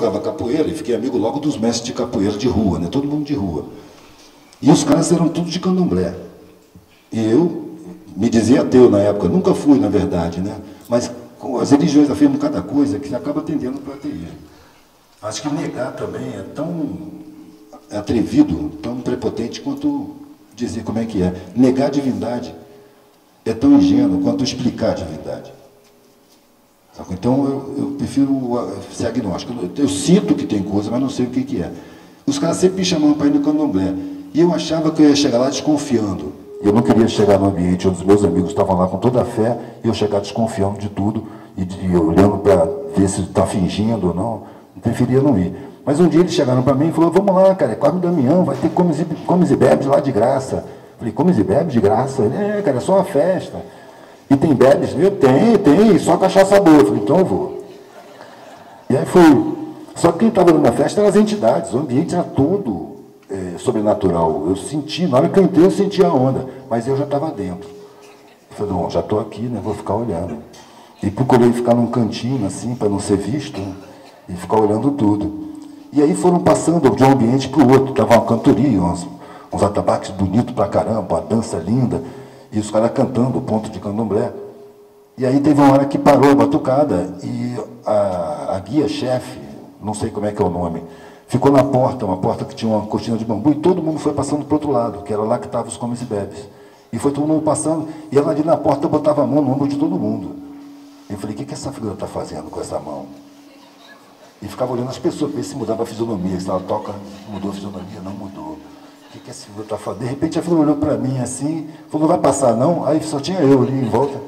jogava capoeira e fiquei amigo logo dos mestres de capoeira de rua, né? Todo mundo de rua. E os caras eram tudo de candomblé. E eu me dizia ateu na época, nunca fui, na verdade, né? Mas as religiões afirmam cada coisa que acaba tendendo para ateísmo. Acho que negar também é tão atrevido, tão prepotente quanto dizer como é que é. Negar a divindade é tão ingênuo quanto explicar a divindade. Então eu prefiro ser agnóstico. Eu sinto que tem coisa, mas não sei o que é. Os caras sempre me chamavam para ir no candomblé. E eu achava que eu ia chegar lá desconfiando. Eu não queria chegar no ambiente onde os meus amigos estavam lá com toda a fé e eu chegar desconfiando de tudo e olhando para ver se está fingindo ou não. Eu preferia não ir. Mas um dia eles chegaram para mim e falaram, vamos lá, cara, é Cosme Damião, vai ter comes e bebes lá de graça. Eu falei, comes e bebes de graça? Ele, cara, é só uma festa. E tem bebes? Eu, tem, só cachaça boa. Eu falei, então eu vou. E aí fui. Só que quem estava na festa eram as entidades, o ambiente era todo sobrenatural. Eu senti, na hora que eu entrei, eu senti a onda, mas eu já estava dentro. Eu falei, bom, já estou aqui, né, vou ficar olhando. E procurei ficar num cantinho, assim, para não ser visto, né, e ficar olhando tudo. E aí foram passando de um ambiente para o outro. Estava uma cantoria, uns atabaques bonitos pra caramba, uma dança linda, e os caras cantando o ponto de candomblé. E aí teve uma hora que parou a batucada, e a guia-chefe, não sei como é que é o nome, ficou na porta, uma porta que tinha uma cortina de bambu, e todo mundo foi passando para o outro lado, que era lá que estavam os comes e bebes. E foi todo mundo passando, e ela ali na porta botava a mão no ombro de todo mundo. Eu falei, o que essa figura está fazendo com essa mão? E ficava olhando as pessoas, para ver se mudava a fisionomia, se ela toca, mudou a fisionomia, não mudou. O que essa figura está fazendo? De repente a figura olhou para mim assim, falou, não vai passar não? Aí só tinha eu ali em volta,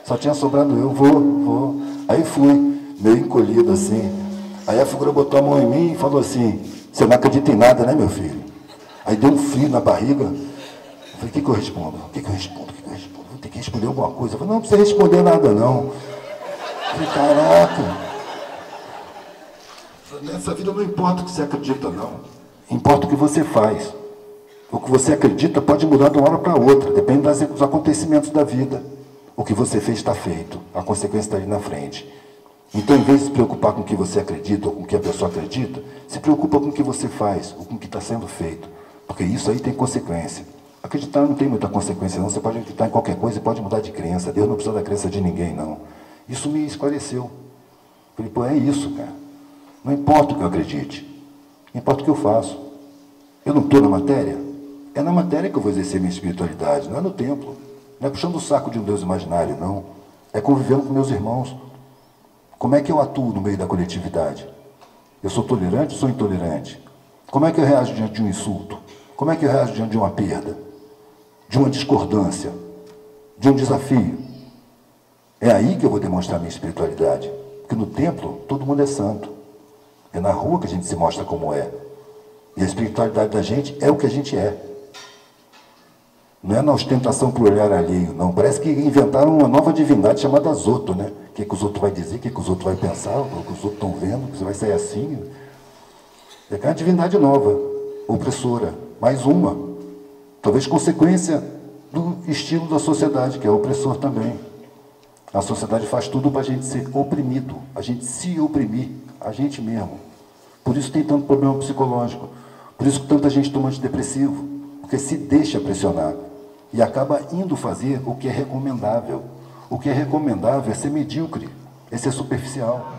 só tinha sobrado eu, vou. Aí fui, meio encolhido assim. Aí a figura botou a mão em mim e falou assim, você não acredita em nada, né, meu filho? Aí deu um frio na barriga. Eu falei, o que eu respondo? O que eu respondo? Vou ter que responder alguma coisa. Eu falei, não precisa responder nada, não. Eu falei, caraca. Nessa vida não importa o que você acredita, não. Importa o que você faz. O que você acredita pode mudar de uma hora para outra, depende dos acontecimentos da vida. O que você fez está feito, a consequência está ali na frente. Então, em vez de se preocupar com o que você acredita ou com o que a pessoa acredita, se preocupa com o que você faz, ou com o que está sendo feito. Porque isso aí tem consequência. Acreditar não tem muita consequência, não. Você pode acreditar em qualquer coisa e pode mudar de crença. Deus não precisa da crença de ninguém, não. Isso me esclareceu. Falei, pô, é isso, cara. Não importa o que eu acredite. Importa o que eu faço. Eu não estou na matéria? É na matéria que eu vou exercer minha espiritualidade, não é no templo. Não é puxando o saco de um Deus imaginário, não. É convivendo com meus irmãos. Como é que eu atuo no meio da coletividade? Eu sou tolerante ou sou intolerante? Como é que eu reajo diante de um insulto? Como é que eu reajo diante de uma perda? De uma discordância? De um desafio? É aí que eu vou demonstrar minha espiritualidade. Porque no templo, todo mundo é santo. É na rua que a gente se mostra como é. E a espiritualidade da gente é o que a gente é. Não é na ostentação para o olhar alheio, não. Parece que inventaram uma nova divindade chamada Zoto, né? O que os outros vão dizer, o que os outros vão pensar, o que os outros estão vendo, que você vai sair assim. É uma divindade nova, opressora. Mais uma. Talvez consequência do estilo da sociedade, que é opressor também. A sociedade faz tudo para a gente ser oprimido, a gente se oprimir, a gente mesmo. Por isso tem tanto problema psicológico. Por isso que tanta gente toma antidepressivo, porque se deixa pressionar e acaba indo fazer o que é recomendável. O que é recomendável é ser medíocre, é ser superficial.